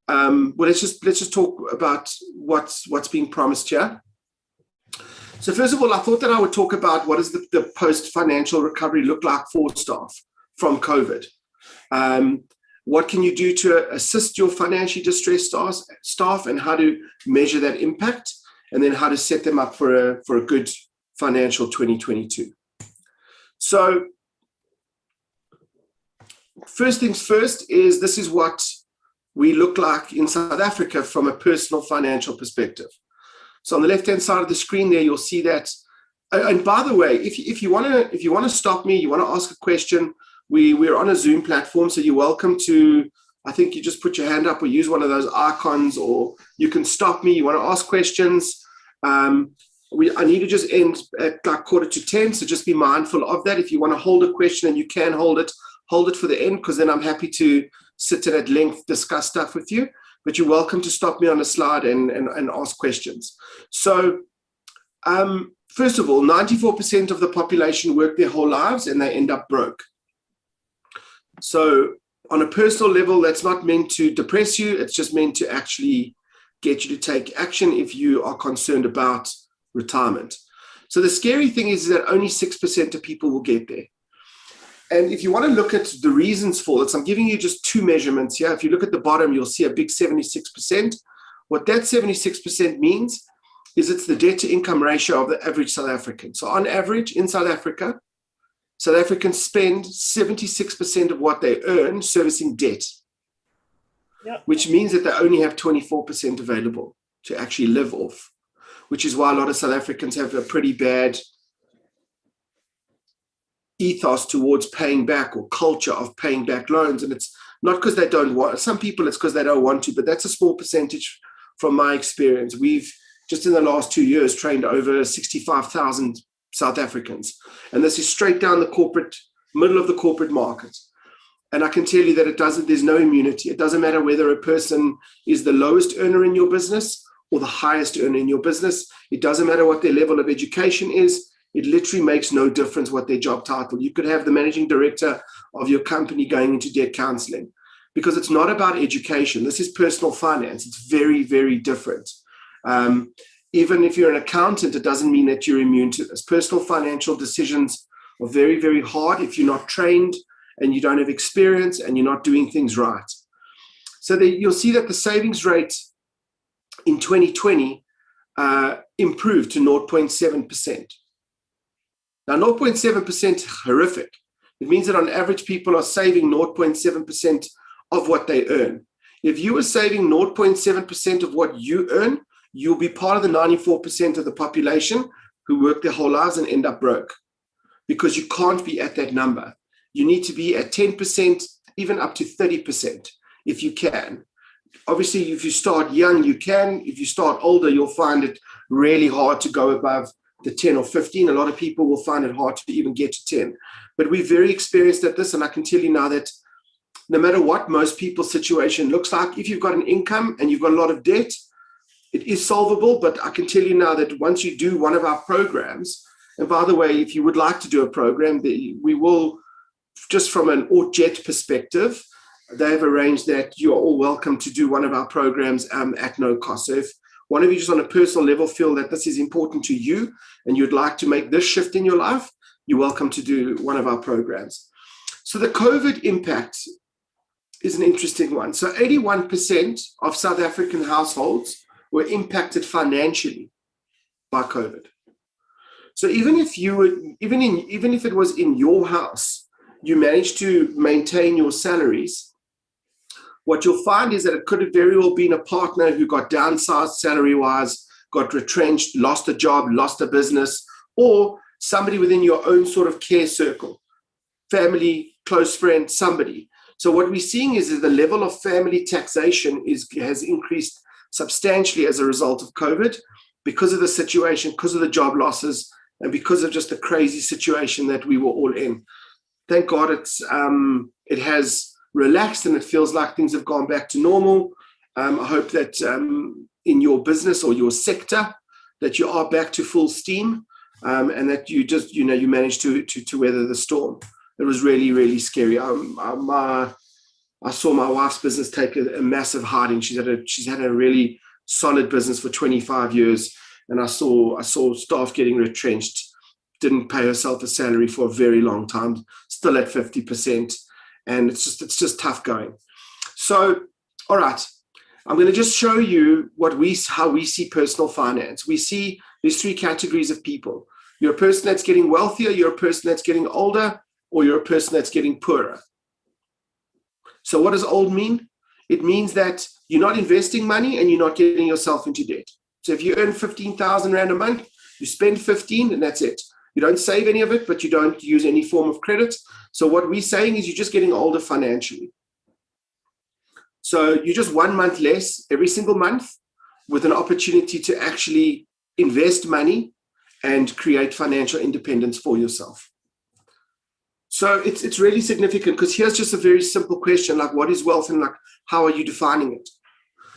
Well, let's just talk about what's being promised here. So first of all, I thought that I would talk about what does the post-financial recovery look like for staff from COVID. What can you do to assist your financially distressed staff, and how to measure that impact, and then how to set them up for a good financial 2022. So first things first is this is what we look like in South Africa from a personal financial perspective. So on the left-hand side of the screen there, you'll see that. And by the way, if you want to stop me, you want to ask a question, we're on a Zoom platform, so you're welcome to. I think you just put your hand up or use one of those icons, or you can stop me. You want to ask questions. I need to just end at like 9:45, so just be mindful of that. If you want to hold a question and you can hold it for the end, because then I'm happy to sit at length, discuss stuff with you. But you're welcome to stop me on a slide and ask questions. So first of all, 94% of the population work their whole lives and they end up broke. So on a personal level, that's not meant to depress you. It's just meant to actually get you to take action if you are concerned about retirement. So the scary thing is that only 6% of people will get there. And if you want to look at the reasons for this, I'm giving you just two measurements here. If you look at the bottom, you'll see a big 76%. What that 76% means is it's the debt to income ratio of the average South African. So on average in South Africa, South Africans spend 76% of what they earn servicing debt, which means that they only have 24% available to actually live off, which is why a lot of South Africans have a pretty bad ethos towards paying back, or culture of paying back loans. And it's not because they don't want. Some people it's because they don't want to, but that's a small percentage from my experience. We've just in the last 2 years trained over 65,000 South Africans, and this is straight down the middle of the corporate market. And I can tell you that there's no immunity. It doesn't matter whether a person is the lowest earner in your business or the highest earner in your business. It doesn't matter what their level of education is. It literally makes no difference what their job title. You could have the managing director of your company going into debt counseling, because it's not about education. This is personal finance. It's very, very different. Even if you're an accountant, it doesn't mean that you're immune to this. Personal financial decisions are very, very hard if you're not trained and you don't have experience and you're not doing things right. So you'll see that the savings rate in 2020 improved to 0.7%. Now, 0.7% is horrific. It means that on average, people are saving 0.7% of what they earn. If you are saving 0.7% of what you earn, you'll be part of the 94% of the population who work their whole lives and end up broke, because you can't be at that number. You need to be at 10%, even up to 30% if you can. Obviously, if you start young, you can. If you start older, you'll find it really hard to go above the 10 or 15. A lot of people will find it hard to even get to 10. But we're very experienced at this, and I can tell you now that no matter what most people's situation looks like, if you've got an income and you've got a lot of debt, it is solvable. But I can tell you now that once you do one of our programs, and by the way, if you would like to do a program, we will, just from an ORJET perspective, they have arranged that you are all welcome to do one of our programs at no cost. So if one of you just on a personal level feel that this is important to you and you'd like to make this shift in your life, you're welcome to do one of our programs. So the COVID impact is an interesting one. So 81% of South African households were impacted financially by COVID. So even if it was in your house, you managed to maintain your salaries, what you'll find is that it could have very well been a partner who got downsized salary-wise, got retrenched, lost a job, lost a business, or somebody within your own sort of care circle, family, close friend, somebody. So what we're seeing is that the level of family taxation has increased substantially as a result of COVID, because of the situation, because of the job losses, and because of just the crazy situation that we were all in. Thank God it has relaxed and it feels like things have gone back to normal. I hope that in your business or your sector that you are back to full steam, and that you managed to weather the storm. It was really, really scary. I saw my wife's business take a massive hiding. She's had a really solid business for 25 years, and I saw staff getting retrenched. Didn't pay herself a salary for a very long time, still at 50%, and it's just tough going. So, all right, I'm going to just show you how we see personal finance. We see there's three categories of people. You're a person that's getting wealthier, you're a person that's getting older, or you're a person that's getting poorer. So what does old mean? It means that you're not investing money and you're not getting yourself into debt. So if you earn 15,000 Rand a month, you spend 15 and that's it. You don't save any of it, but you don't use any form of credit. So what we're saying is you're just getting older financially. So you're just 1 month less every single month with an opportunity to actually invest money and create financial independence for yourself. So it's really significant, because here's just a very simple question, like what is wealth and like how are you defining it?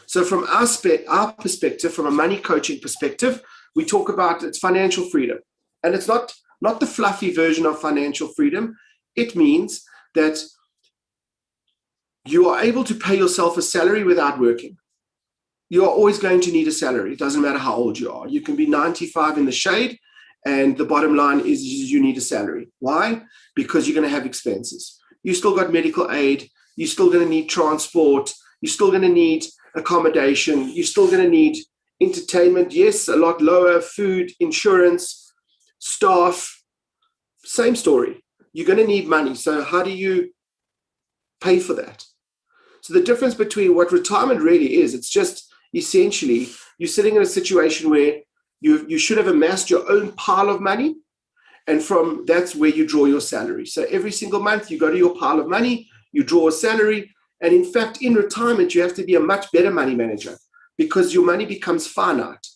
So from our perspective, from a money coaching perspective, we talk about it's financial freedom. And it's not the fluffy version of financial freedom. It means that you are able to pay yourself a salary without working. You are always going to need a salary. It doesn't matter how old you are. You can be 95 in the shade, and the bottom line is you need a salary. Why? Because you're going to have expenses. You still got medical aid. You're still going to need transport. You're still going to need accommodation. You're still going to need entertainment. Yes, a lot lower. Food, insurance, staff. Same story. You're going to need money. So how do you pay for that? So the difference between what retirement really is, it's just essentially you're sitting in a situation where you should have amassed your own pile of money, and from that's where you draw your salary. So every single month you go to your pile of money, you draw a salary, and in fact in retirement you have to be a much better money manager because your money becomes finite.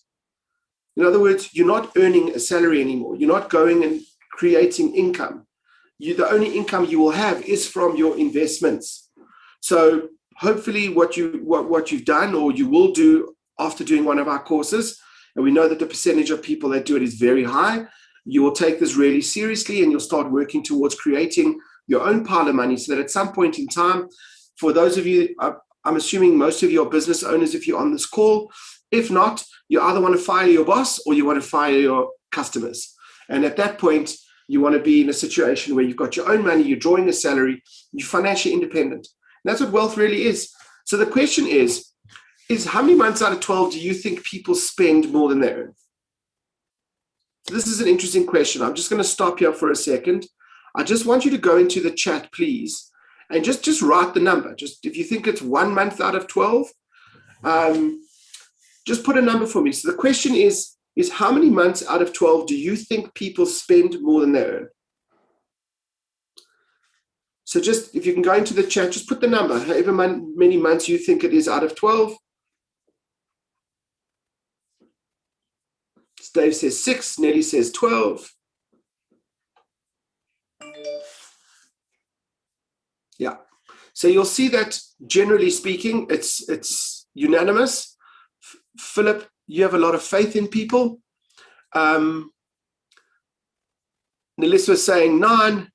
In other words, you're not earning a salary anymore. You're not going and creating income. The only income you will have is from your investments. So hopefully what you've done or you will do after doing one of our courses, and we know that the percentage of people that do it is very high, you will take this really seriously and you'll start working towards creating your own pile of money so that at some point in time, for those of you, I'm assuming most of you are business owners if you're on this call. If not, you either want to fire your boss or you want to fire your customers. And at that point, you want to be in a situation where you've got your own money, you're drawing a salary, you're financially independent. And that's what wealth really is. So the question is how many months out of 12 do you think people spend more than they earn? So this is an interesting question. I'm just going to stop here for a second. I just want you to go into the chat, please, and just write the number. Just if you think it's 1 month out of 12, just put a number for me. So the question is how many months out of 12 do you think people spend more than they earn? So just, if you can go into the chat, just put the number, however many months you think it is out of 12. Dave says 6, Nelly says 12. Yeah. So you'll see that generally speaking, it's unanimous. Philip, you have a lot of faith in people. Nelissa was saying 9.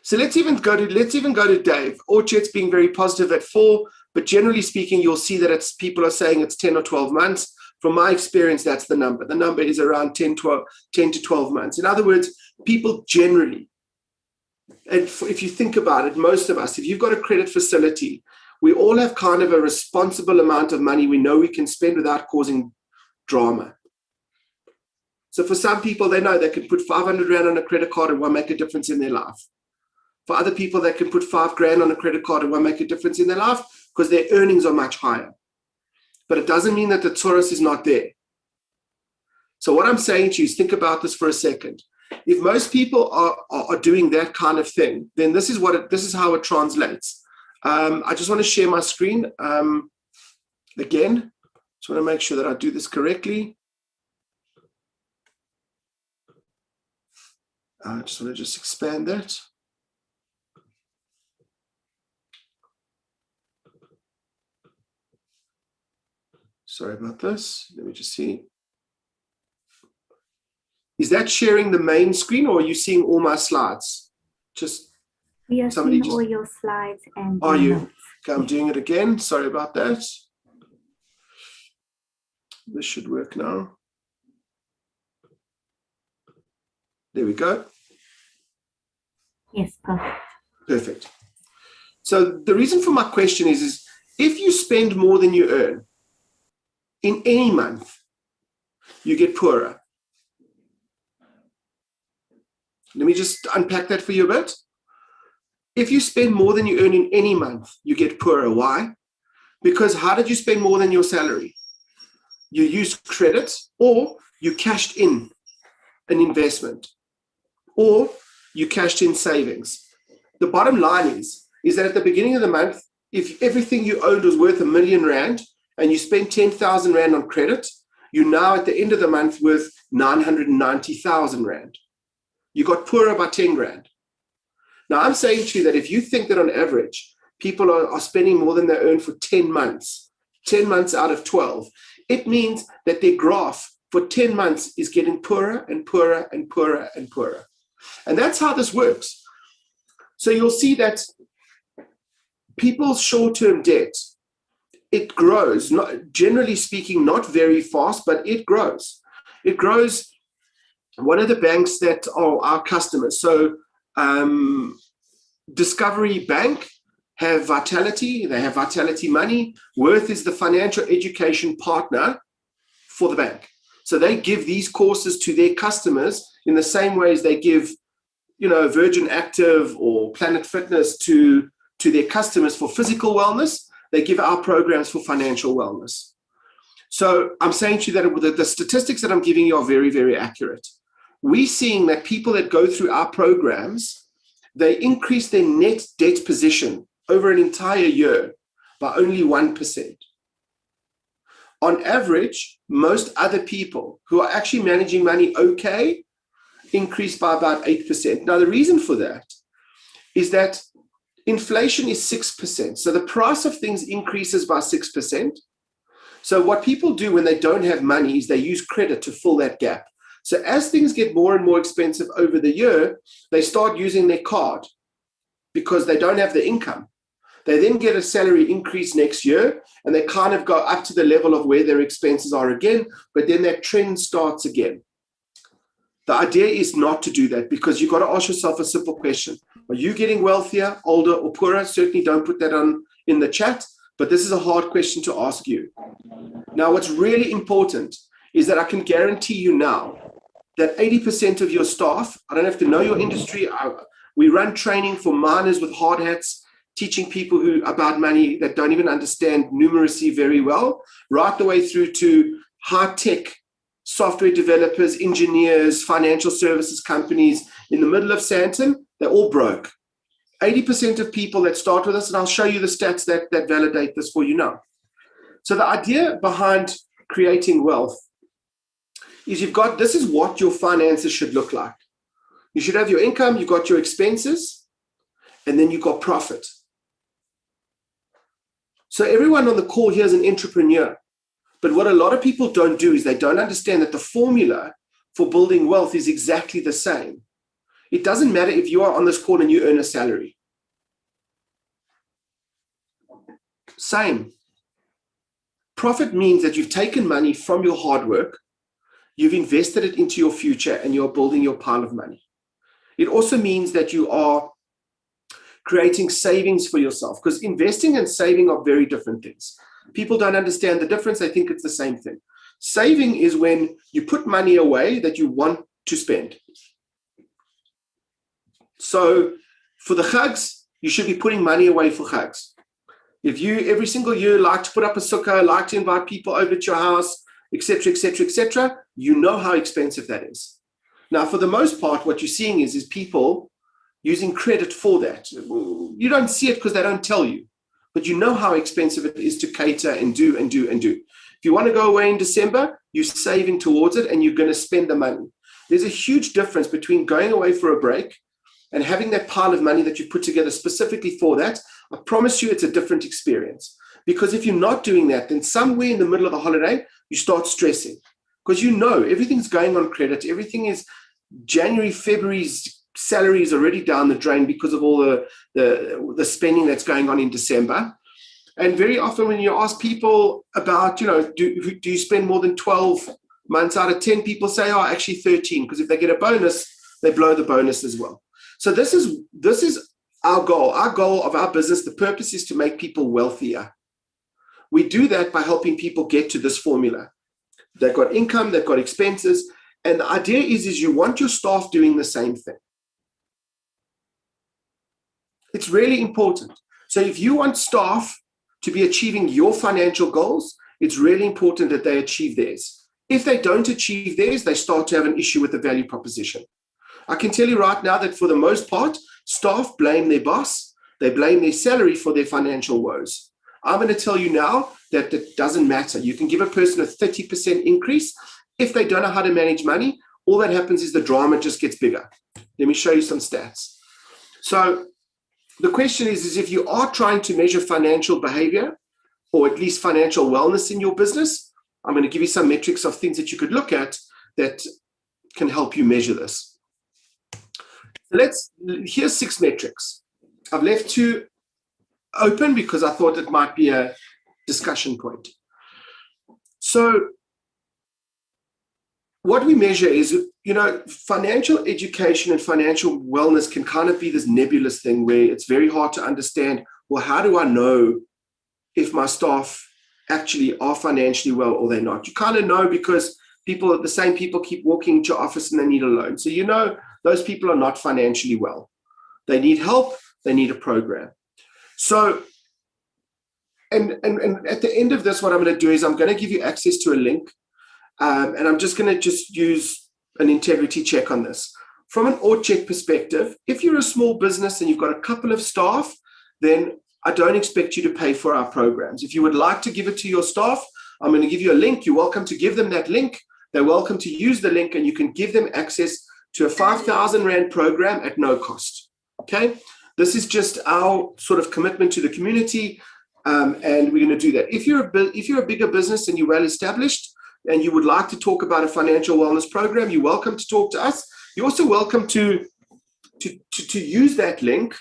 So let's even go to Dave. Orchard's being very positive at 4, but generally speaking, you'll see that people are saying it's 10 or 12 months. From my experience, that's the number. The number is around 10 to 12 months. In other words, people generally, and if you think about it, most of us, if you've got a credit facility, we all have kind of a responsible amount of money we know we can spend without causing drama. So for some people, they know they can put 500 Rand on a credit card and won't make a difference in their life. For other people, they can put 5 grand on a credit card and won't make a difference in their life because their earnings are much higher. But it doesn't mean that the Taurus is not there. So what I'm saying to you is think about this for a second. If most people are doing that kind of thing, then this is how it translates. I just want to share my screen again. Just want to make sure that I do this correctly. I just want to expand that. Sorry about this. Let me just see. Is that sharing the main screen or are you seeing all my slides? Just We are Somebody seeing all your slides and are you? notes. Okay, I'm doing it again. Sorry about that. This should work now. There we go. Yes, perfect. Perfect. So the reason for my question is if you spend more than you earn in any month, you get poorer. Let me just unpack that for you a bit. If you spend more than you earn in any month, you get poorer. Why? Because how did you spend more than your salary? You used credit, or you cashed in an investment, or you cashed in savings. The bottom line is that at the beginning of the month, if everything you owned was worth R1 million and you spent 10,000 Rand on credit, you're now at the end of the month worth 990,000 Rand. You got poorer by 10 grand. Now, I'm saying to you that if you think that on average, people are spending more than they earn for 10 months out of 12, it means that their graph for 10 months is getting poorer and poorer and poorer and poorer. And that's how this works. So you'll see that people's short-term debt, it grows, not, generally speaking, not very fast, but it grows. It grows. One of the banks that are our customers, so Discovery Bank have Vitality, they have Vitality Money. Worth is the financial education partner for the bank. So they give these courses to their customers in the same way as they give, Virgin Active or Planet Fitness to their customers for physical wellness. They give our programs for financial wellness. So I'm saying to you that the statistics that I'm giving you are very, very accurate. We're seeing that people that go through our programs, they increase their net debt position over an entire year by only 1%. On average, most other people who are actually managing money okay increase by about 8%. Now, the reason for that is that inflation is 6%. So the price of things increases by 6%. So what people do when they don't have money is they use credit to fill that gap. So as things get more and more expensive over the year, they start using their card because they don't have the income. They then get a salary increase next year, and they kind of go up to the level of where their expenses are again, but then that trend starts again. The idea is not to do that, because you've got to ask yourself a simple question. Are you getting wealthier, older, or poorer? Certainly don't put that on in the chat, but this is a hard question to ask you. Now, what's really important is that I can guarantee you now that 80% of your staff, I don't have to know your industry, we run training for miners with hard hats, teaching people about money that don't even understand numeracy very well, right the way through to high-tech software developers, engineers, financial services companies in the middle of Sandton. They're all broke. 80% of people that start with us, and I'll show you the stats that validate this for you now. So the idea behind creating wealth is this is what your finances should look like. You should have your income, you've got your expenses, and then you've got profit. So everyone on the call here is an entrepreneur. But what a lot of people don't do is they don't understand that the formula for building wealth is exactly the same. It doesn't matter if you are on this call and you earn a salary. Same. Profit means that you've taken money from your hard work, you've invested it into your future, and you're building your pile of money. It also means that you are creating savings for yourself, because investing and saving are very different things. People don't understand the difference. They think it's the same thing. Saving is when you put money away that you want to spend. So for the chags, you should be putting money away for chags. If you every single year like to put up a sukkah, like to invite people over to your house, etc., etc., etc., you know how expensive that is. Now, for the most part, what you're seeing is people using credit for that. You don't see it because they don't tell you, but you know how expensive it is to cater and do. If you want to go away in December, you're saving towards it and you're going to spend the money. There's a huge difference between going away for a break and having that pile of money that you've put together specifically for that. I promise you it's a different experience, because if you're not doing that, then somewhere in the middle of the holiday, you start stressing, because you know everything's going on credit. Everything is January, February's salary is already down the drain because of all the spending that's going on in December. And very often when you ask people about, do you spend more than 12 months out of 10, people say, oh, actually 13, because if they get a bonus, they blow the bonus as well. So this is our goal. Our goal of our business, the purpose is to make people wealthier. We do that by helping people get to this formula. They've got income, they've got expenses, and the idea is you want your staff doing the same thing. It's really important. So if you want staff to be achieving your financial goals, it's really important that they achieve theirs. If they don't achieve theirs, they start to have an issue with the value proposition. I can tell you right now that for the most part, staff blame their boss, they blame their salary for their financial woes. I'm going to tell you now that it doesn't matter. You can give a person a 30% increase. If they don't know how to manage money, all that happens is the drama just gets bigger. Let me show you some stats. So the question is if you are trying to measure financial behavior, or at least financial wellness in your business, I'm going to give you some metrics of things that you could look at that can help you measure this. Here's 6 metrics. I've left 2 open because I thought it might be a discussion point. So what we measure is, financial education and financial wellness can kind of be this nebulous thing where it's very hard to understand, well, how do I know if my staff actually are financially well or they're not? You kind of know because the same people keep walking into your office and they need a loan. So those people are not financially well. They need help, they need a program. So, and at the end of this, what I'm going to do is I'm going to give you access to a link, and I'm just going to use an integrity check on this. From an audit check perspective, if you're a small business and you've got a couple of staff, then I don't expect you to pay for our programs. If you would like to give it to your staff, I'm going to give you a link. You're welcome to give them that link. They're welcome to use the link, and you can give them access to a 5,000 Rand program at no cost. Okay? This is just our sort of commitment to the community, and we're going to do that. If you're a bigger business and you're well established and you would like to talk about a financial wellness program, you're welcome to talk to us. You're also welcome to use that link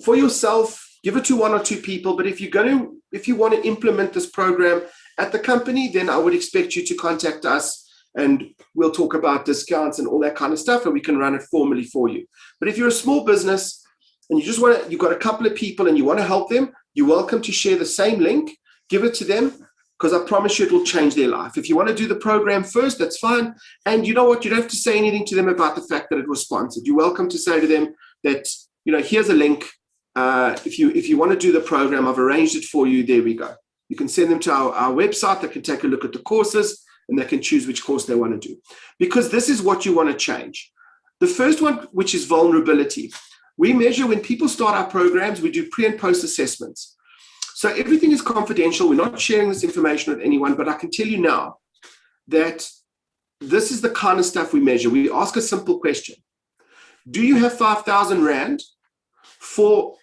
for yourself. Give it to 1 or 2 people. But if you want to implement this program at the company, then I would expect you to contact us, and we'll talk about discounts and all that kind of stuff, and we can run it formally for you. But if you're a small business and you've got a couple of people and you want to help them, you're welcome to share the same link, give it to them, because I promise you it will change their life. If you want to do the program first, that's fine. And you know what? You don't have to say anything to them about the fact that it was sponsored. You're welcome to say to them that, here's a link. If you want to do the program, I've arranged it for you. There we go. You can send them to our website. They can take a look at the courses, and they can choose which course they want to do. Because this is what you want to change. The first one, which is vulnerability. We measure when people start our programs, we do pre and post assessments. So everything is confidential. We're not sharing this information with anyone, but I can tell you now that this is the kind of stuff we measure. We ask a simple question. Do you have 5,000 Rand for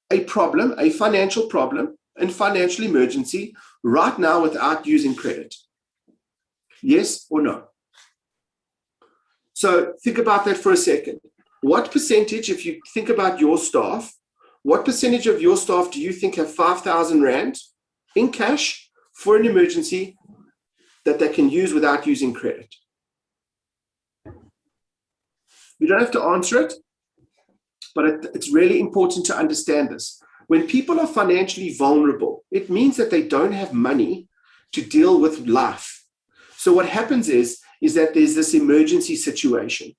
a problem, a financial problem and financial emergency right now without using credit? Yes or no? So think about that for a second. What percentage, if you think about your staff, what percentage of your staff do you think have 5,000 Rand in cash for an emergency that they can use without using credit? You don't have to answer it, but it's really important to understand this. When people are financially vulnerable, it means that they don't have money to deal with life. So what happens is that there's this emergency situation.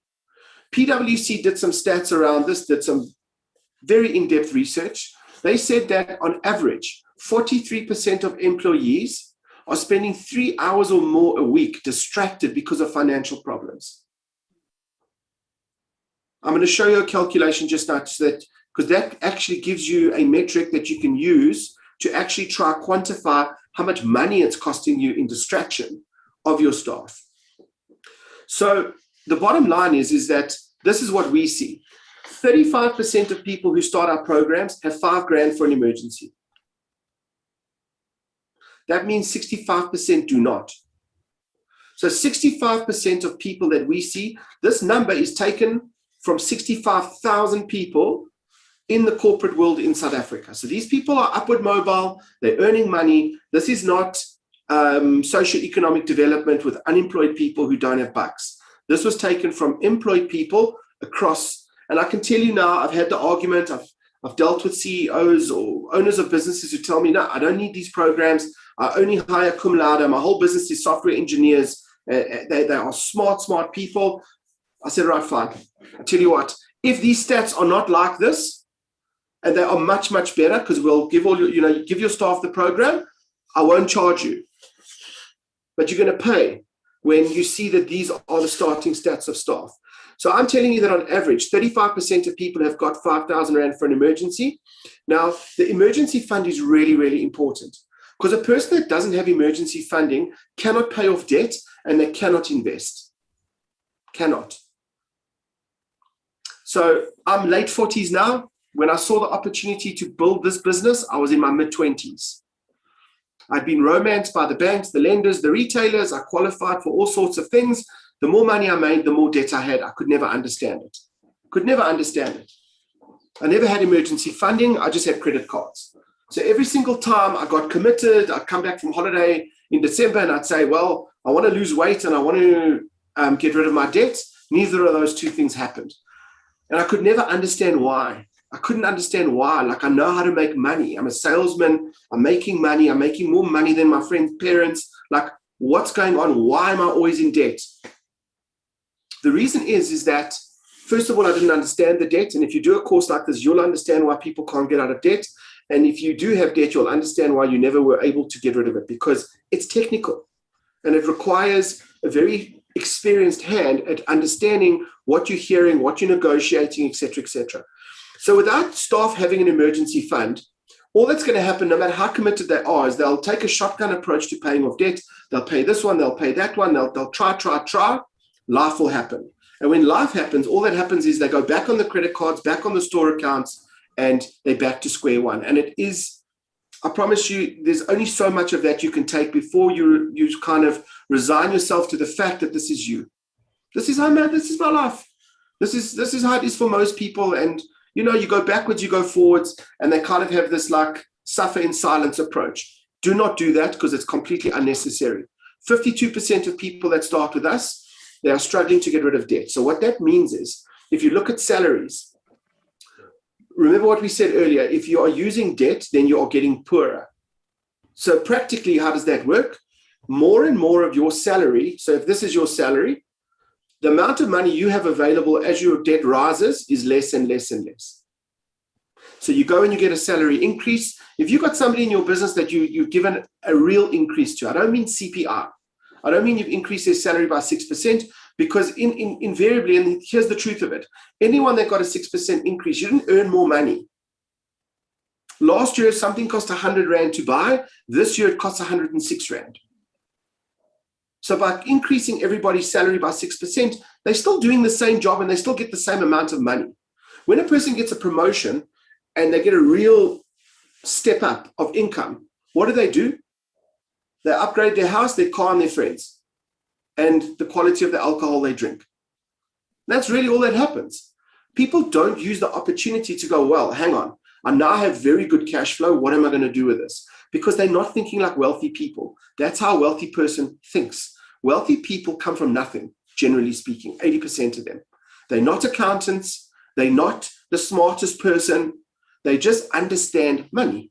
PwC did some stats around this, did some very in-depth research. They said that on average, 43% of employees are spending 3 hours or more a week distracted because of financial problems. I'm going to show you a calculation just now, because that actually gives you a metric that you can use to actually try to quantify how much money it's costing you in distraction of your staff. So the bottom line is that this is what we see. 35% of people who start our programs have 5 grand for an emergency. That means 65% do not. So 65% of people that we see, this number is taken from 65,000 people in the corporate world in South Africa. So these people are upward mobile, they're earning money. This is not socioeconomic development with unemployed people who don't have bucks. This was taken from employed people across, and I can tell you now, I've had the argument, I've dealt with CEOs or owners of businesses who tell me, no, I don't need these programs. I only hire cum laude. My whole business is software engineers. They are smart people. I said, right, fine. I tell you what, if these stats are not like this, and they are much, much better, because we'll give all your, give your staff the program, I won't charge you. But you're going to pay when you see that these are the starting stats of staff. So I'm telling you that on average, 35% of people have got 5,000 Rand for an emergency. Now, the emergency fund is really, really important, because a person that doesn't have emergency funding cannot pay off debt and they cannot invest. Cannot. So I'm late 40s now. When I saw the opportunity to build this business, I was in my mid-20s. I'd been romanced by the banks, the lenders, the retailers. I qualified for all sorts of things. The more money I made, the more debt I had. I could never understand it. I never had emergency funding. I just had credit cards. So every single time I got committed, I'd come back from holiday in December and I'd say, well, I want to lose weight and I want to get rid of my debt. Neither of those two things happened. And I could never understand why. I couldn't understand why. Like, I know how to make money. I'm a salesman. I'm making money. I'm making more money than my friends' parents. Like, what's going on? Why am I always in debt? The reason is that, first of all, I didn't understand the debt. And if you do a course like this, you'll understand why people can't get out of debt. And if you do have debt, you'll understand why you never were able to get rid of it, because it's technical and it requires a very experienced hand at understanding what you're hearing, what you're negotiating, etc., etc. So without staff having an emergency fund, all that's going to happen, no matter how committed they are, is they'll take a shotgun approach to paying off debt. They'll pay this one, they'll pay that one, they'll try. Life will happen. And when life happens, all that happens is they go back on the credit cards, back on the store accounts, and they're back to square one. And it is, I promise you, there's only so much of that you can take before you kind of resign yourself to the fact that this is you. This is my life. This is how it is for most people. And you go backwards, you go forwards, and they kind of have this like suffer in silence approach. Do not do that, because it's completely unnecessary. 52% of people that start with us, they are struggling to get rid of debt. So what that means is, if you look at salaries, remember what we said earlier, if you are using debt, then you are getting poorer. So practically, how does that work? More and more of your salary, so if this is your salary, the amount of money you have available as your debt rises is less and less and less. So you go and you get a salary increase. If you've got somebody in your business that you've given a real increase to, I don't mean CPI. I don't mean you've increased their salary by 6%, because invariably, and here's the truth of it, anyone that got a 6% increase, you didn't earn more money. Last year, something cost 100 Rand to buy. This year, it costs 106 Rand. So by increasing everybody's salary by 6%, they're still doing the same job and they still get the same amount of money. When a person gets a promotion and they get a real step up of income, what do? They upgrade their house, their car, and their friends, and the quality of the alcohol they drink. That's really all that happens. People don't use the opportunity to go, well, hang on, I now have very good cash flow. What am I going to do with this? Because they're not thinking like wealthy people. That's how a wealthy person thinks. Wealthy people come from nothing, generally speaking, 80% of them. They're not accountants. They're not the smartest person. They just understand money.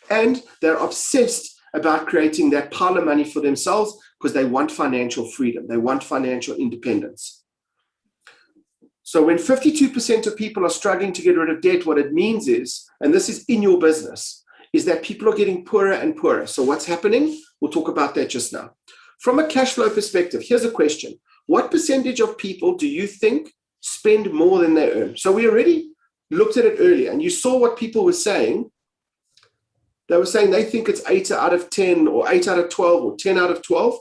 And they're obsessed about creating that pile of money for themselves, because they want financial freedom. They want financial independence. So when 52% of people are struggling to get rid of debt, what it means is, and this is in your business, is that people are getting poorer and poorer. So what's happening? We'll talk about that just now. From a cash flow perspective, here's a question. What percentage of people do you think spend more than they earn? So we already looked at it earlier, and you saw what people were saying. They were saying they think it's 8 out of 10 or 8 out of 12 or 10 out of 12.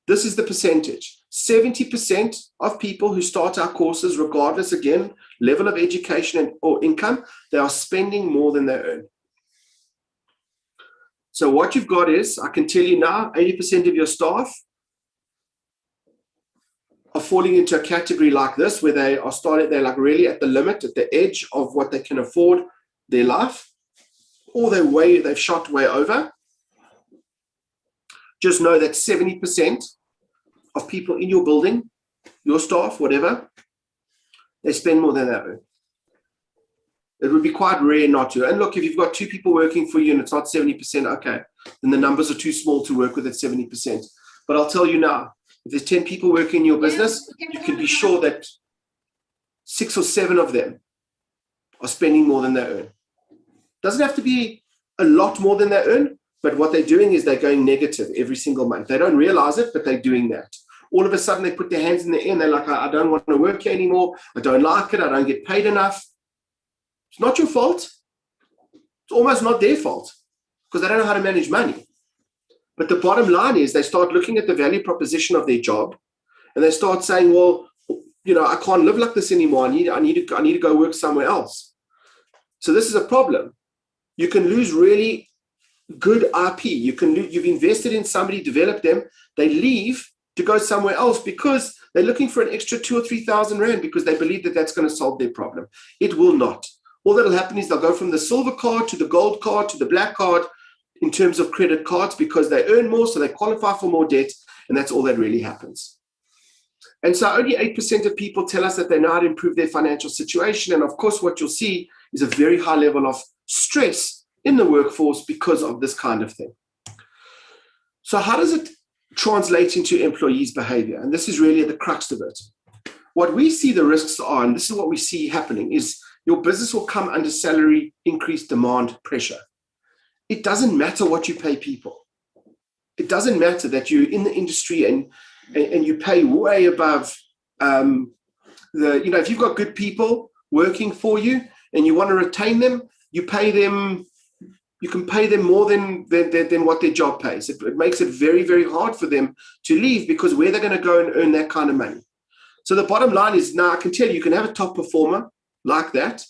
This is the percentage. 70% of people who start our courses, regardless, again, level of education or income, they are spending more than they earn. So what you've got is, I can tell you now, 80% of your staff are falling into a category like this, where they're like really at the limit, at the edge of what they can afford their life, or they've shot way over, just know that 70% of people in your building, your staff, whatever, they spend more than they earn. It would be quite rare not to. And look, if you've got 2 people working for you and it's not 70%, okay, then the numbers are too small to work with at 70%. But I'll tell you now, if there's 10 people working in your business, you can be sure that 6 or 7 of them are spending more than they earn. Doesn't have to be a lot more than they earn, but what they're doing is they're going negative every single month. They don't realize it, but they're doing that. All of a sudden, they put their hands in the air and they're like, I don't want to work here anymore. I don't like it. I don't get paid enough. It's not your fault. It's almost not their fault because they don't know how to manage money. But the bottom line is they start looking at the value proposition of their job and they start saying, well, I can't live like this anymore. I need to go work somewhere else. So this is a problem. You can lose really good RP. You've invested in somebody, developed them. They leave to go somewhere else because they're looking for an extra 2,000 or 3,000 rand because they believe that that's going to solve their problem. It will not. All that'll happen is they'll go from the silver card to the gold card to the black card in terms of credit cards because they earn more, so they qualify for more debt, and that's all that really happens. And so only 8% of people tell us that they know how to improve their financial situation. And of course, what you'll see is a very high level of stress in the workforce because of this kind of thing. So how does it translate into employees' behavior? And this is really at the crux of it. What we see the risks are, and this is what we see happening, is your business will come under salary increase demand pressure. It doesn't matter what you pay people. It doesn't matter that you're in the industry and you pay way above if you've got good people working for you and you want to retain them, you can pay them more than what their job pays. It makes it very, very hard for them to leave because where they're going to go and earn that kind of money. So the bottom line is, now I can tell you can have a top performer like that.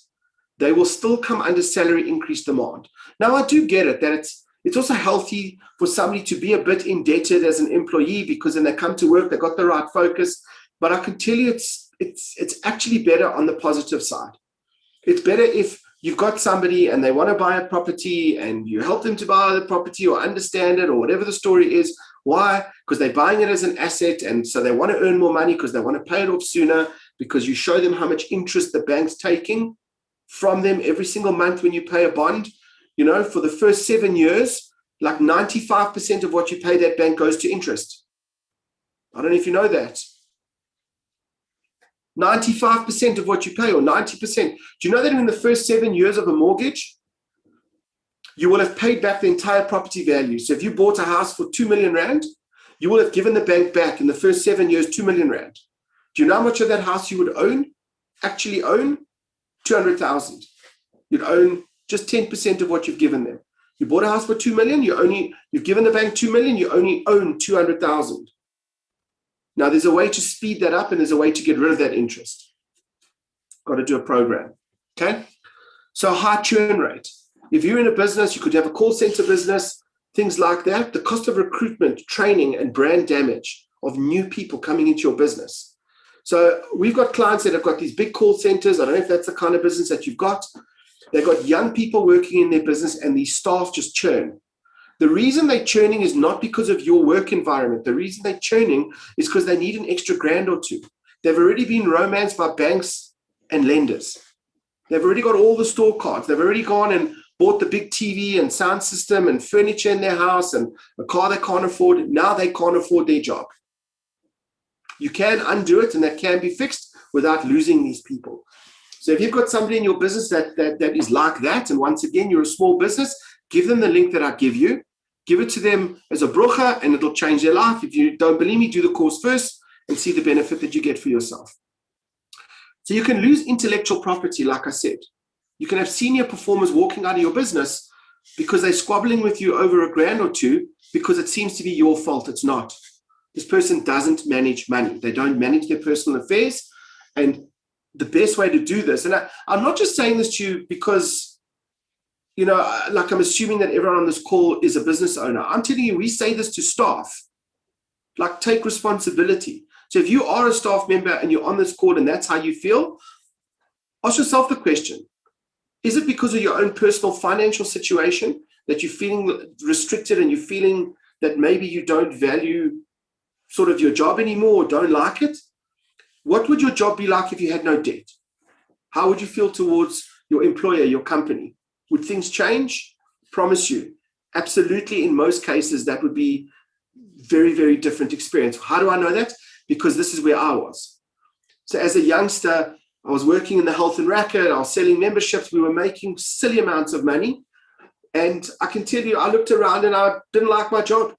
They will still come under salary increase demand. Now, I do get it that it's also healthy for somebody to be a bit indebted as an employee because when they come to work, they've got the right focus. But I can tell you it's actually better on the positive side. It's better if you've got somebody and they want to buy a property and you help them to buy the property or understand it or whatever the story is. Why? Because they're buying it as an asset and so they want to earn more money because they want to pay it off sooner because you show them how much interest the bank's taking from them every single month when you pay a bond. For the first 7 years, like 95% of what you pay that bank goes to interest. I don't know if you know that. 95% of what you pay, or 90%. Do you know that in the first 7 years of a mortgage, you will have paid back the entire property value? So if you bought a house for 2 million rand, you will have given the bank back in the first 7 years 2 million rand. Do you know how much of that house you would actually own? 200,000. You'd own just 10% of what you've given them. You bought a house for 2 million, you've given the bank 2 million, you only own 200,000. Now, there's a way to speed that up and there's a way to get rid of that interest. Got to do a program. Okay? So high churn rate. If you're in a business, you could have a call center business, things like that. The cost of recruitment, training, and brand damage of new people coming into your business. So we've got clients that have got these big call centers. I don't know if that's the kind of business that you've got. They've got young people working in their business and these staff just churn. The reason they're churning is not because of your work environment. The reason they're churning is because they need an extra grand or two. They've already been romanced by banks and lenders. They've already got all the store cards. They've already gone and bought the big TV and sound system and furniture in their house and a car they can't afford. Now they can't afford their job. You can undo it and that can be fixed without losing these people. So if you've got somebody in your business that is like that, and once again, you're a small business, give them the link that I give you. Give it to them as a brocha and it'll change their life. If you don't believe me, do the course first and see the benefit that you get for yourself. So you can lose intellectual property, like I said. You can have senior performers walking out of your business because they're squabbling with you over a grand or two because it seems to be your fault. It's not. This person doesn't manage money. They don't manage their personal affairs. And the best way to do this, and I'm not just saying this to you because, like I'm assuming that everyone on this call is a business owner. I'm telling you, we say this to staff. Like, take responsibility. So if you are a staff member and you're on this call and that's how you feel, ask yourself the question, is it because of your own personal financial situation that you're feeling restricted and you're feeling that maybe you don't value sort of your job anymore or don't like it? What would your job be like if you had no debt? How would you feel towards your employer, your company? Would things change? Promise you, absolutely. In most cases, that would be very, very different experience. How do I know that? Because this is where I was. So as a youngster, I was working in the health and racket. I was selling memberships. We were making silly amounts of money. And I can tell you, I looked around and I didn't like my job.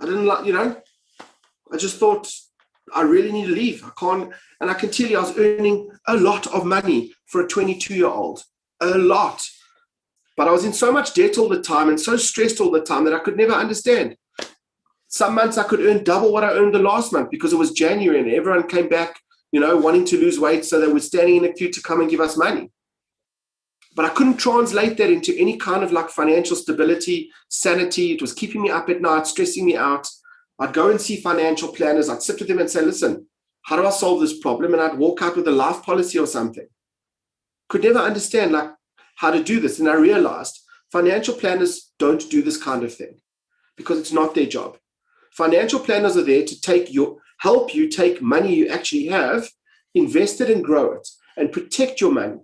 I didn't like, I just thought, I really need to leave. I can't. And I can tell you, I was earning a lot of money for a 22-year-old, a lot. But I was in so much debt all the time and so stressed all the time that I could never understand. Some months I could earn double what I earned the last month because it was January and everyone came back, wanting to lose weight. So they were standing in a queue to come and give us money. But I couldn't translate that into any kind of like financial stability, sanity. It was keeping me up at night, stressing me out. I'd go and see financial planners. I'd sit with them and say, listen, how do I solve this problem? And I'd walk out with a life policy or something. Could never understand like how to do this. And I realized financial planners don't do this kind of thing because it's not their job. Financial planners are there to help you take money you actually have, invest it and grow it, and protect your money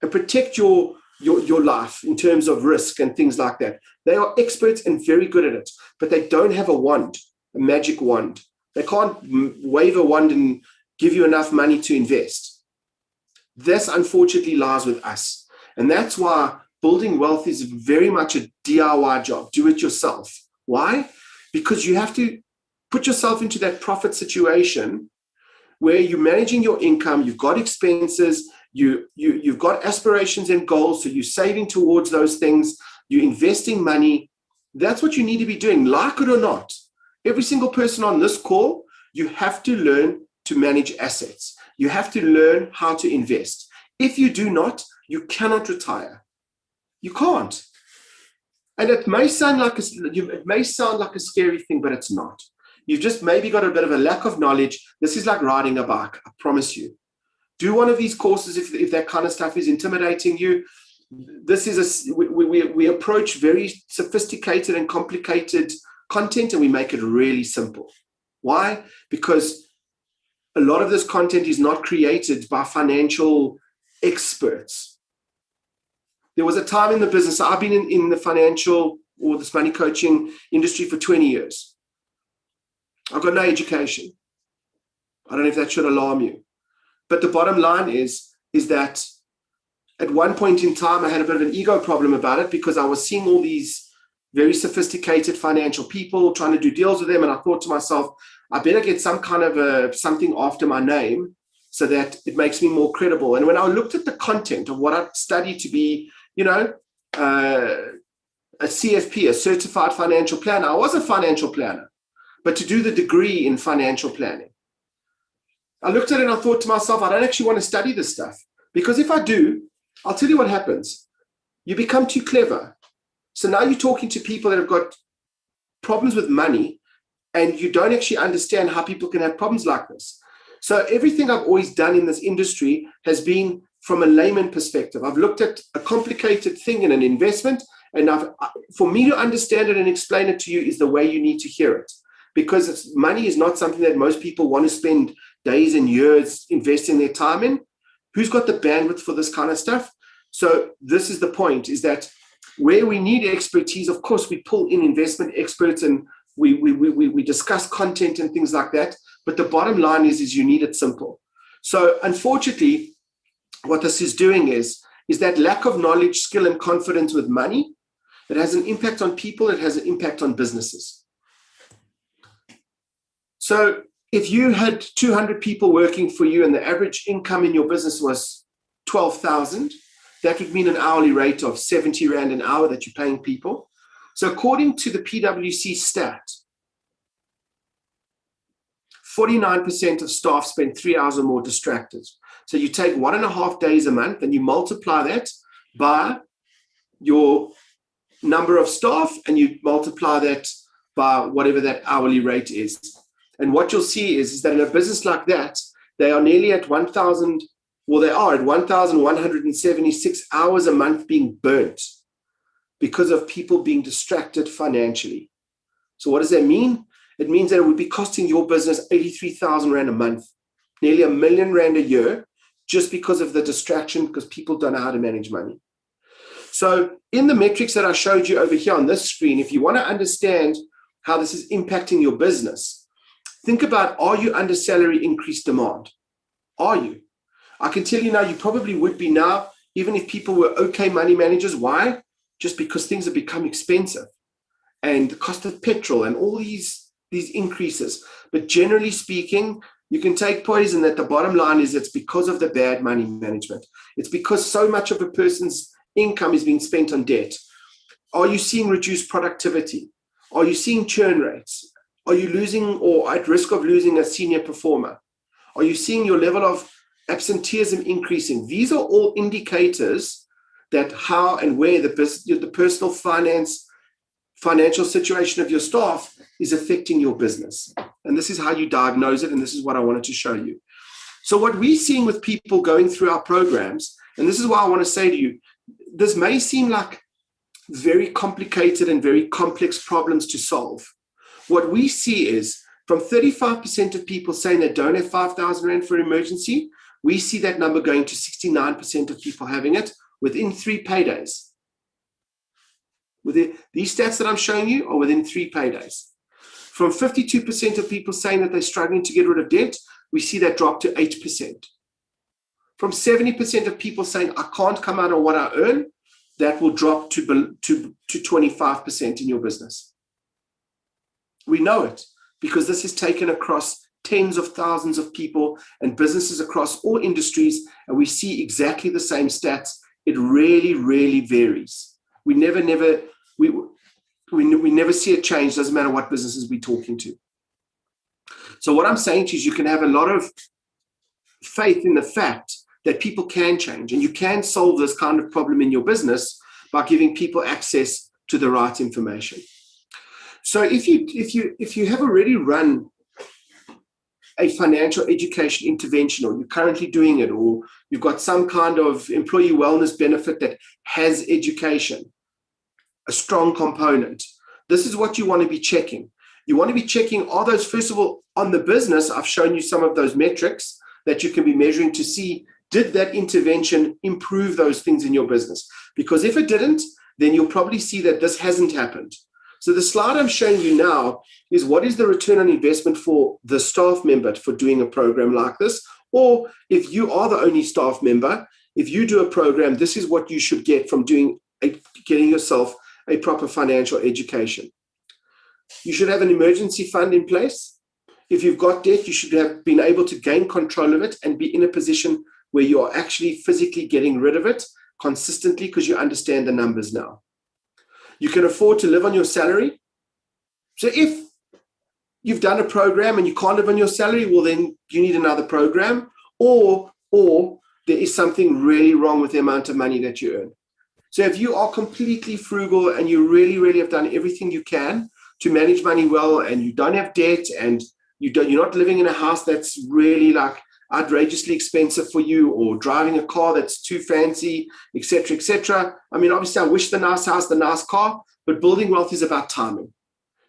and protect your life in terms of risk and things like that. They are experts and very good at it, but they don't have a wand, a magic wand. They can't wave a wand and give you enough money to invest. This unfortunately lies with us. And that's why building wealth is very much a DIY job. Do it yourself. Why? Because you have to put yourself into that profit situation where you're managing your income, you've got expenses, you've got aspirations and goals, so you're saving towards those things, you're investing money. That's what you need to be doing, like it or not. Every single person on this call, you have to learn to manage assets. You have to learn how to invest. If you do not, you cannot retire. You can't. And it may sound like a scary thing, but it's not. You've just maybe got a bit of a lack of knowledge. This is like riding a bike, I promise you. Do one of these courses if that kind of stuff is intimidating you. This is we approach very sophisticated and complicated content and we make it really simple. Why? Because a lot of this content is not created by financial experts. There was a time in the business, I've been in the financial or this money coaching industry for 20 years. I've got no education. I don't know if that should alarm you. But the bottom line is that at one point in time, I had a bit of an ego problem about it because I was seeing all these very sophisticated financial people trying to do deals with them. And I thought to myself, I better get some kind of something after my name so that it makes me more credible. And when I looked at the content of what I'd studied to be, a CFP, a certified financial planner, I was a financial planner, but to do the degree in financial planning, I looked at it and I thought to myself, I don't actually want to study this stuff because if I do, I'll tell you what happens. You become too clever. So now you're talking to people that have got problems with money and you don't actually understand how people can have problems like this. So everything I've always done in this industry has been from a layman perspective. I've looked at a complicated thing in an investment and for me to understand it and explain it to you is the way you need to hear it. Because money is not something that most people want to spend days and years investing their time in. Who's got the bandwidth for this kind of stuff? So this is the point, is that where we need expertise, of course, we pull in investment experts and we discuss content and things like that. But the bottom line is you need it simple. So unfortunately, what this is doing is that lack of knowledge, skill, and confidence with money, it has an impact on people, it has an impact on businesses. So if you had 200 people working for you and the average income in your business was 12,000, that would mean an hourly rate of 70 Rand an hour that you're paying people. So according to the PwC stat, 49% of staff spend 3 hours or more distracted. So you take 1.5 days a month and you multiply that by your number of staff and you multiply that by whatever that hourly rate is. And what you'll see is that in a business like that, they are nearly at 1,000, well, they are at 1,176 hours a month being burnt because of people being distracted financially. So what does that mean? It means that it would be costing your business 83,000 Rand a month, nearly R1 million a year, just because of the distraction, because people don't know how to manage money. So in the metrics that I showed you over here on this screen, if you want to understand how this is impacting your business, think about, are you under salary increased demand? Are you? I can tell you now, you probably would be now, even if people were okay money managers. Why? Just because things have become expensive and the cost of petrol and all these increases. But generally speaking, you can take poison that the bottom line is it's because of the bad money management. It's because so much of a person's income is being spent on debt. Are you seeing reduced productivity? Are you seeing churn rates? Are you losing or at risk of losing a senior performer? Are you seeing your level of absenteeism increasing? These are all indicators that how and where the personal financial situation of your staff is affecting your business. And this is how you diagnose it, and this is what I wanted to show you. So what we're seeing with people going through our programs, and this is why I want to say to you, this may seem like very complicated and very complex problems to solve. What we see is from 35% of people saying they don't have 5,000 Rand for emergency, we see that number going to 69% of people having it within 3 paydays. These stats that I'm showing you are within 3 paydays. From 52% of people saying that they're struggling to get rid of debt, we see that drop to 8%. From 70% of people saying, I can't come out on what I earn, that will drop to 25% in your business. We know it because this is taken across tens of thousands of people and businesses across all industries, and we see exactly the same stats. It really, really varies. We never see a change, doesn't matter what businesses we're talking to. So what I'm saying to you is you can have a lot of faith in the fact that people can change, and you can solve this kind of problem in your business by giving people access to the right information. So if you have already run a financial education intervention, or you're currently doing it, or you've got some kind of employee wellness benefit that has education, a strong component, this is what you want to be checking. You want to be checking, are those, first of all, on the business, I've shown you some of those metrics that you can be measuring to see, did that intervention improve those things in your business? Because if it didn't, then you'll probably see that this hasn't happened. So the slide I'm showing you now is what is the return on investment for the staff member for doing a program like this? Or if you are the only staff member, if you do a program, this is what you should get from getting yourself a proper financial education. You should have an emergency fund in place. If you've got debt, you should have been able to gain control of it and be in a position where you are actually physically getting rid of it consistently because you understand the numbers now. You can afford to live on your salary. So if you've done a program and you can't live on your salary, well, then you need another program, or there is something really wrong with the amount of money that you earn. So if you are completely frugal and you really, really have done everything you can to manage money well, and you don't have debt, and you're not living in a house that's really like outrageously expensive for you, or driving a car that's too fancy, etc., etc. I mean, obviously, I wish the nice house, the nice car, but building wealth is about timing.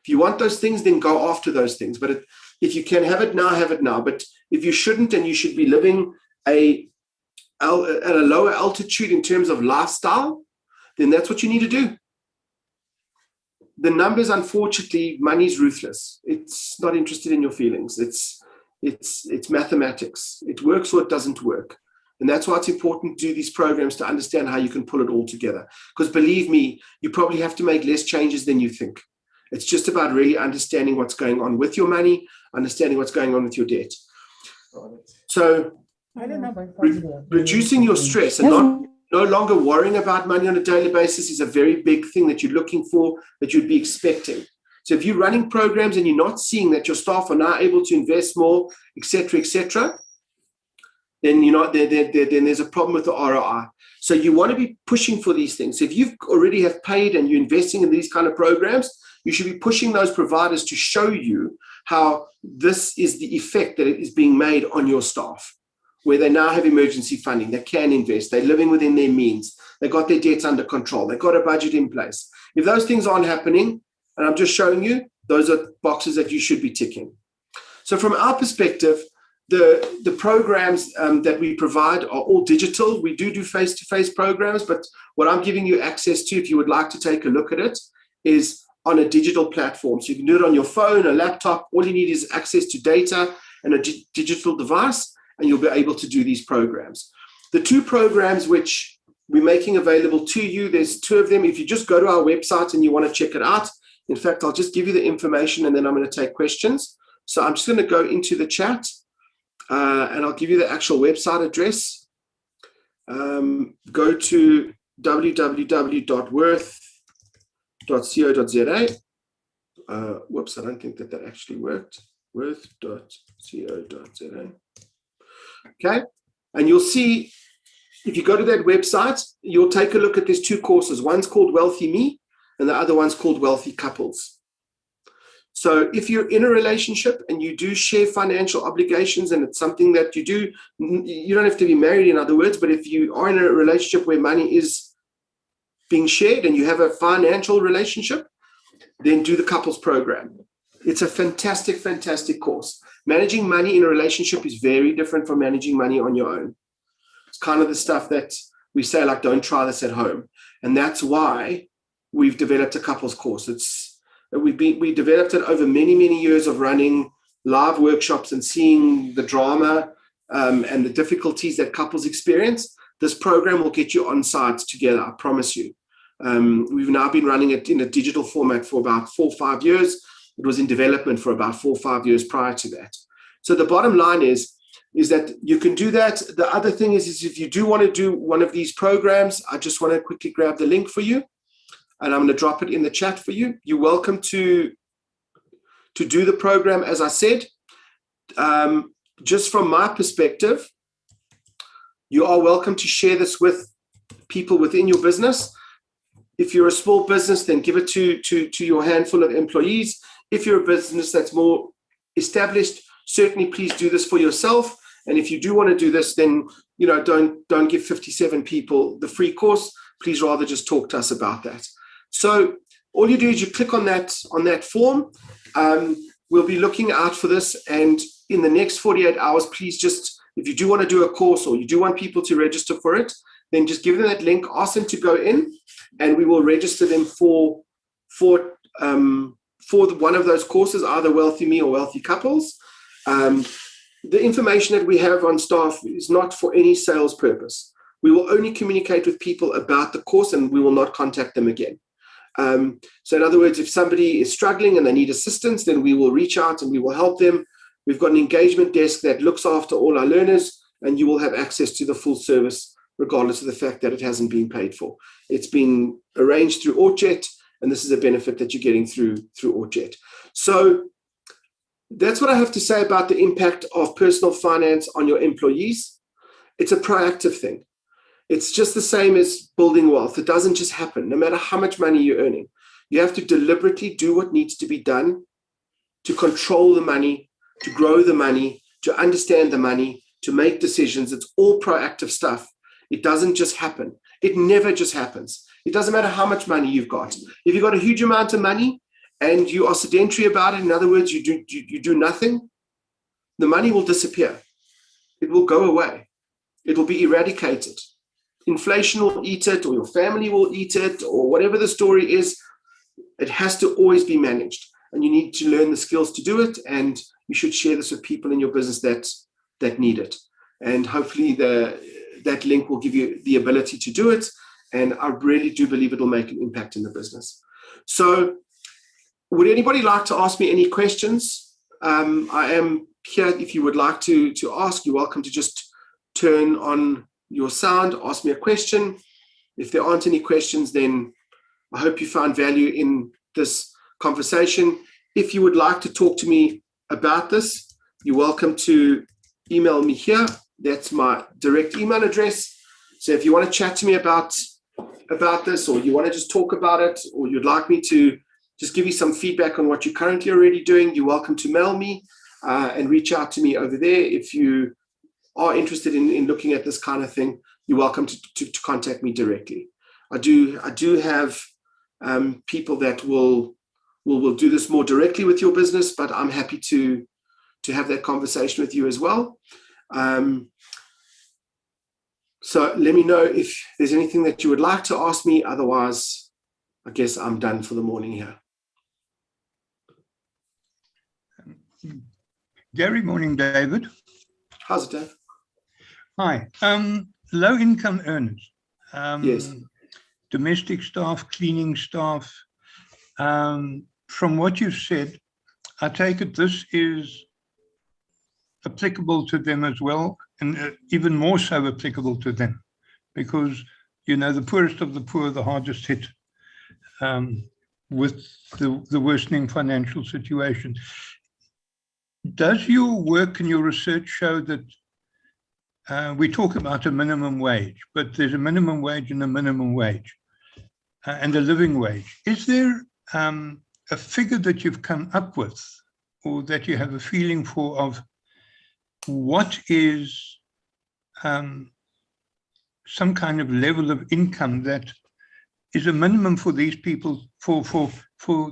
If you want those things, then go after those things. But if you can have it now, have it now. But if you shouldn't, and you should be living at a lower altitude in terms of lifestyle, then that's what you need to do. The numbers, unfortunately, money's ruthless. It's not interested in your feelings. It's mathematics. It works or it doesn't work. And that's why it's important to do these programs, to understand how you can pull it all together. Because believe me, you probably have to make less changes than you think. It's just about really understanding what's going on with your money, understanding what's going on with your debt. So reducing your stress and no longer worrying about money on a daily basis is a very big thing that you're looking for, that you'd be expecting. So if you're running programs and you're not seeing that your staff are now able to invest more, etc., then then there's a problem with the ROI. So you want to be pushing for these things. So if you already have paid and you're investing in these kind of programs, you should be pushing those providers to show you how this is the effect that it is being made on your staff, where they now have emergency funding, they can invest, they're living within their means, they got their debts under control, they've got a budget in place. If those things aren't happening, and I'm just showing you, those are boxes that you should be ticking. So from our perspective, the programs that we provide are all digital. We do face-to-face programs, but what I'm giving you access to, if you would like to take a look at it, is on a digital platform. So you can do it on your phone, a laptop. All you need is access to data and a digital device, and you'll be able to do these programs. The two programs which we're making available to you, there's two of them. If you just go to our website and you want to check it out, in fact, I'll just give you the information and then I'm going to take questions. So I'm just going to go into the chat and I'll give you the actual website address. Go to www.worth.co.za. Whoops, I don't think that actually worked. Worth.co.za. Okay, and you'll see, if you go to that website, you'll take a look at these two courses. One's called Wealthy Me, and the other one's called Wealthy Couples. So if you're in a relationship and you do share financial obligations, and it's something that you do, you don't have to be married, in other words, but if you are in a relationship where money is being shared and you have a financial relationship, then do the couples program. It's a fantastic, fantastic course. Managing money in a relationship is very different from managing money on your own. It's kind of the stuff that we say, like, don't try this at home. And that's why we've developed a couples course. We developed it over many, many years of running live workshops and seeing the drama and the difficulties that couples experience. This program will get you on site together, I promise you. We've now been running it in a digital format for about 4 or 5 years. It was in development for about 4 or 5 years prior to that. So the bottom line is that you can do that. The other thing is if you do want to do one of these programs, I just want to quickly grab the link for you. And I'm going to drop it in the chat for you. You're welcome to do the program, as I said. Just from my perspective, you are welcome to share this with people within your business. If you're a small business, then give it to your handful of employees. If you're a business that's more established, certainly please do this for yourself. And if you do want to do this, then don't give 57 people the free course. Please rather just talk to us about that. So all you do is you click on that form. We'll be looking out for this, and in the next 48 hours, please just, if you do want to do a course or you do want people to register for it, then just give them that link, ask them to go in, and we will register them for one of those courses, either Wealthy Me or Wealthy Couples. The information that we have on staff is not for any sales purpose. We will only communicate with people about the course, and we will not contact them again. So in other words, if somebody is struggling and they need assistance, then we will reach out and we will help them. We've got an engagement desk that looks after all our learners, and you will have access to the full service regardless of the fact that it hasn't been paid for. It's been arranged through OrtJet, and this is a benefit that you're getting through OrtJet. So that's what I have to say about the impact of personal finance on your employees. It's a proactive thing. It's just the same as building wealth. It doesn't just happen, no matter how much money you're earning. You have to deliberately do what needs to be done to control the money, to grow the money, to understand the money, to make decisions. It's all proactive stuff. It doesn't just happen. It never just happens. It doesn't matter how much money you've got. If you've got a huge amount of money and you are sedentary about it, in other words, you do nothing, the money will disappear. It will go away. It will be eradicated. Inflation will eat it, or your family will eat it, or whatever the story is. It has to always be managed, and you need to learn the skills to do it, and you should share this with people in your business that need it. And hopefully that link will give you the ability to do it, and I really do believe it will make an impact in the business. So would anybody like to ask me any questions? I am here if you would like to ask. You're welcome to just turn on your sound, ask me a question. If there aren't any questions, then I hope you found value in this conversation. If you would like to talk to me about this, you're welcome to email me here. That's my direct email address. So if you want to chat to me about this, or you want to just talk about it, or you'd like me to just give you some feedback on what you're currently already doing, you're welcome to mail me and reach out to me over there. If you are interested in looking at this kind of thing, you're welcome to contact me directly. I do have people that will do this more directly with your business, but I'm happy to have that conversation with you as well. So let me know if there's anything that you would like to ask me. Otherwise, I guess I'm done for the morning here. Gary, morning, David. How's it, Dave? Hi. Low-income earners. Yes. Domestic staff, cleaning staff. From what you've said, I take it this is applicable to them as well, and even more so applicable to them, because, you know, the poorest of the poor, the hardest hit with the worsening financial situation. Does your work and your research show that we talk about a minimum wage, but there's a minimum wage and a minimum wage and a living wage? Is there a figure that you've come up with, or that you have a feeling for, of what is some kind of level of income that is a minimum for these people, for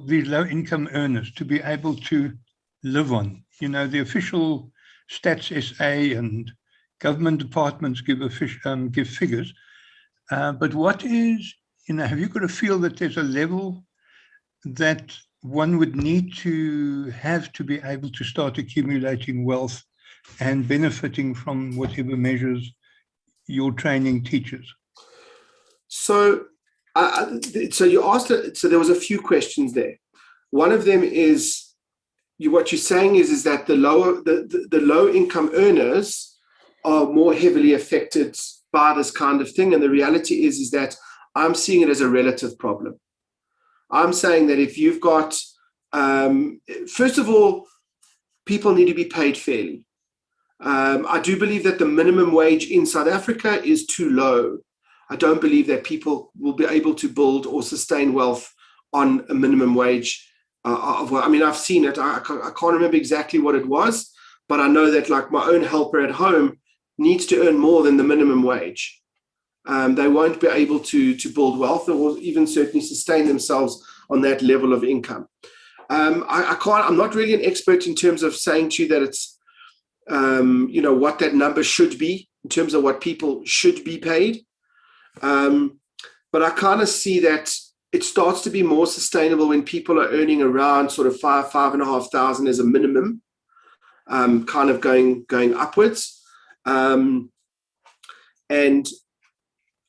these low income earners to be able to live on? You know, the official Stats SA and government departments give figures, but what is, you know, have you got to feel that there's a level that one would need to have to be able to start accumulating wealth and benefiting from whatever measures your training teaches? So, so you asked. So there was a few questions there. One of them is, what you're saying is that the low income earners are more heavily affected by this kind of thing, and the reality is that I'm seeing it as a relative problem. I'm saying that if you've got, first of all, people need to be paid fairly. I do believe that the minimum wage in South Africa is too low. I don't believe that people will be able to build or sustain wealth on a minimum wage. I mean, I've seen it. I can't remember exactly what it was, but I know that, like, my own helper at home needs to earn more than the minimum wage. They won't be able to build wealth, or even certainly sustain themselves on that level of income. I'm not really an expert in terms of saying to you that it's, you know, what that number should be in terms of what people should be paid. But I kind of see that it starts to be more sustainable when people are earning around sort of $5,500 as a minimum, kind of going upwards. And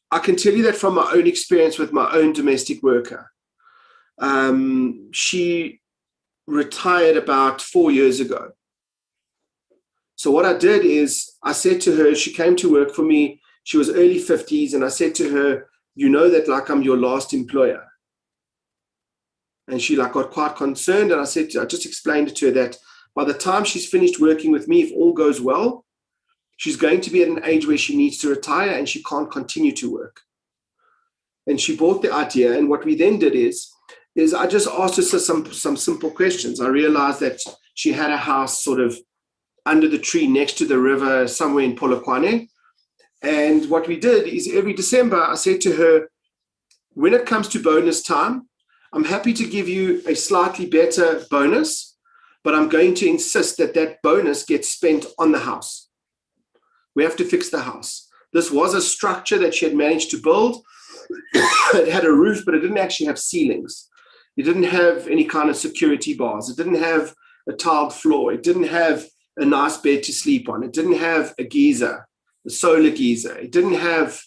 I can tell you that from my own experience with my own domestic worker. She retired about 4 years ago. So what I did is I said to her, she came to work for me, she was early 50s, and I said to her, you know that, like, I'm your last employer. And she, like, got quite concerned, and I just explained to her that by the time she's finished working with me, if all goes well, she's going to be at an age where she needs to retire and she can't continue to work. And she bought the idea, and what we then did is I just asked her some simple questions. I realized that she had a house sort of under the tree next to the river somewhere in Polokwane. And what we did is every December, I said to her, when it comes to bonus time, I'm happy to give you a slightly better bonus, but I'm going to insist that that bonus gets spent on the house. We have to fix the house. This was a structure that she had managed to build. It had a roof, but it didn't actually have ceilings. It didn't have any kind of security bars. It didn't have a tiled floor. It didn't have a nice bed to sleep on. It didn't have a geyser, a solar geyser. It didn't have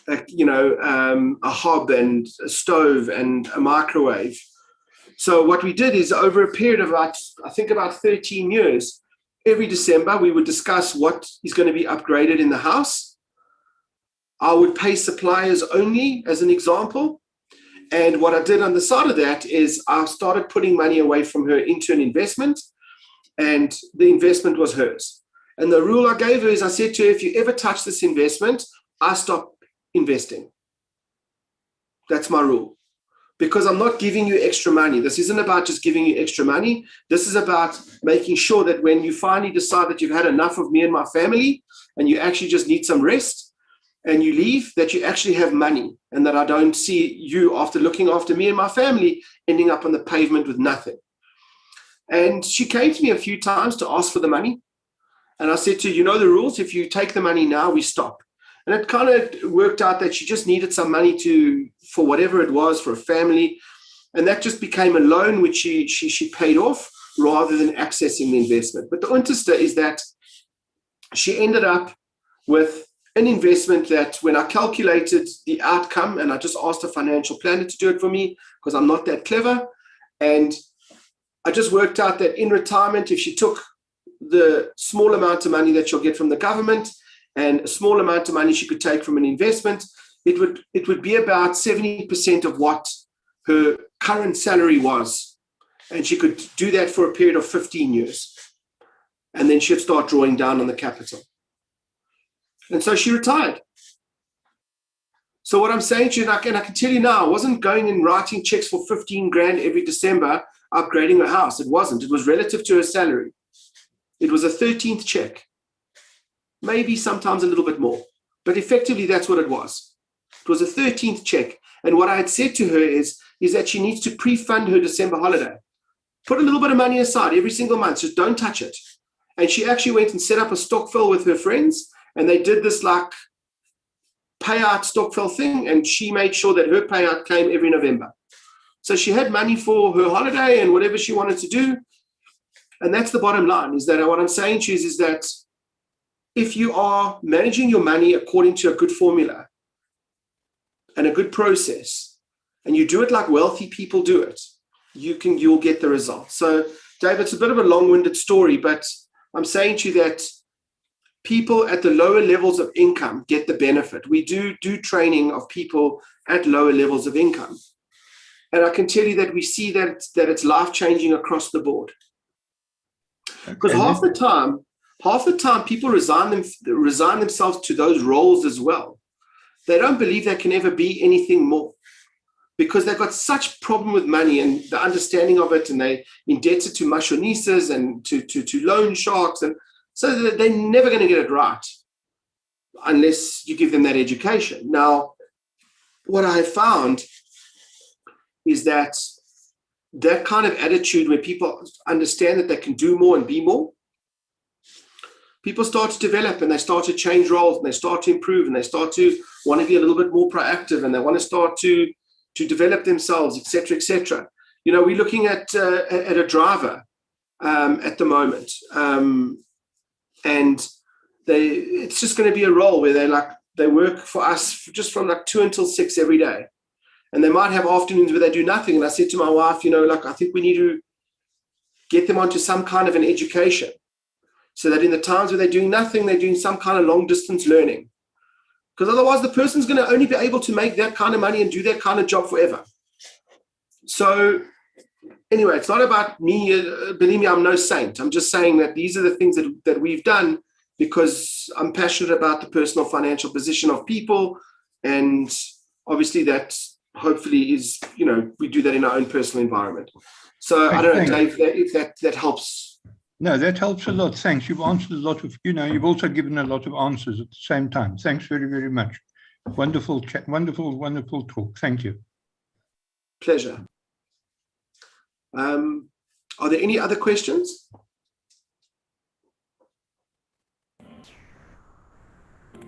a hob and a stove and a microwave. So what we did is, over a period of about 13 years, every December we would discuss what is going to be upgraded in the house. I would pay suppliers only, as an example. And what I did on the side of that is I started putting money away from her into an investment, and the investment was hers. And the rule I gave her is, I said to her, if you ever touch this investment, I stop investing. That's my rule. because I'm not giving you extra money. This isn't about just giving you extra money. This is about making sure that when you finally decide that you've had enough of me and my family and you actually just need some rest and you leave, that you actually have money, and that I don't see you, after looking after me and my family, ending up on the pavement with nothing. And she came to me a few times to ask for the money. And I said to her, you know the rules, if you take the money now, we stop. And it kind of worked out that she just needed some money for whatever it was, for a family. And that just became a loan, which she paid off rather than accessing the investment. But the unterste is that she ended up with an investment that, when I calculated the outcome, and I just asked a financial planner to do it for me because I'm not that clever, and I just worked out that in retirement, if she took the small amount of money that she'll get from the government and a small amount of money she could take from an investment, it would be about 70% of what her current salary was. And she could do that for a period of 15 years. And then she'd start drawing down on the capital. And so she retired. So what I'm saying to you, and I can tell you now, I wasn't going and writing checks for 15 grand every December, upgrading her house. It wasn't. It was relative to her salary. It was a 13th check, maybe sometimes a little bit more, but effectively that's what it was. It was a 13th check. And what I had said to her is that she needs to pre-fund her December holiday. Put a little bit of money aside every single month, just don't touch it. And she actually went and set up a stokvel with her friends, and they did this like payout stokvel thing, and she made sure that her payout came every November. So she had money for her holiday and whatever she wanted to do. And that's the bottom line, is that what I'm saying to you is that if you are managing your money according to a good formula and a good process, and you do it like wealthy people do it, you'll get the results. So, Dave, it's a bit of a long-winded story, but I'm saying to you that people at the lower levels of income get the benefit. We do training of people at lower levels of income. And I can tell you that we see that it's life-changing across the board. Because half the time people resign themselves to those roles as well. They don't believe they can ever be anything more, because they've got such problem with money and the understanding of it, and they indebted to machonistas and to loan sharks, and so they're never going to get it right unless you give them that education. Now, what I have found is that kind of attitude where people understand that they can do more and be more, people start to develop, and they start to change roles, and they start to improve, and they start to want to be a little bit more proactive, and they want to start to develop themselves, etc., etc. You know, we're looking at a driver at the moment, and it's just going to be a role where they work for us just from like 2 until 6 every day. And they might have afternoons where they do nothing. And I said to my wife, I think we need to get them onto some kind of an education, so that in the times where they're doing nothing, they're doing some kind of long distance learning. Because otherwise the person's going to only be able to make that kind of money and do that kind of job forever. So anyway, it's not about me. Believe me, I'm no saint. I'm just saying that these are the things that we've done because I'm passionate about the personal financial position of people. And obviously that hopefully is, we do that in our own personal environment. So I don't know, Dave, if that helps. No, that helps a lot. Thanks. You've answered a lot of, you've also given a lot of answers at the same time. Thanks very, very much. Wonderful chat, wonderful talk. Thank you. Pleasure. Are there any other questions?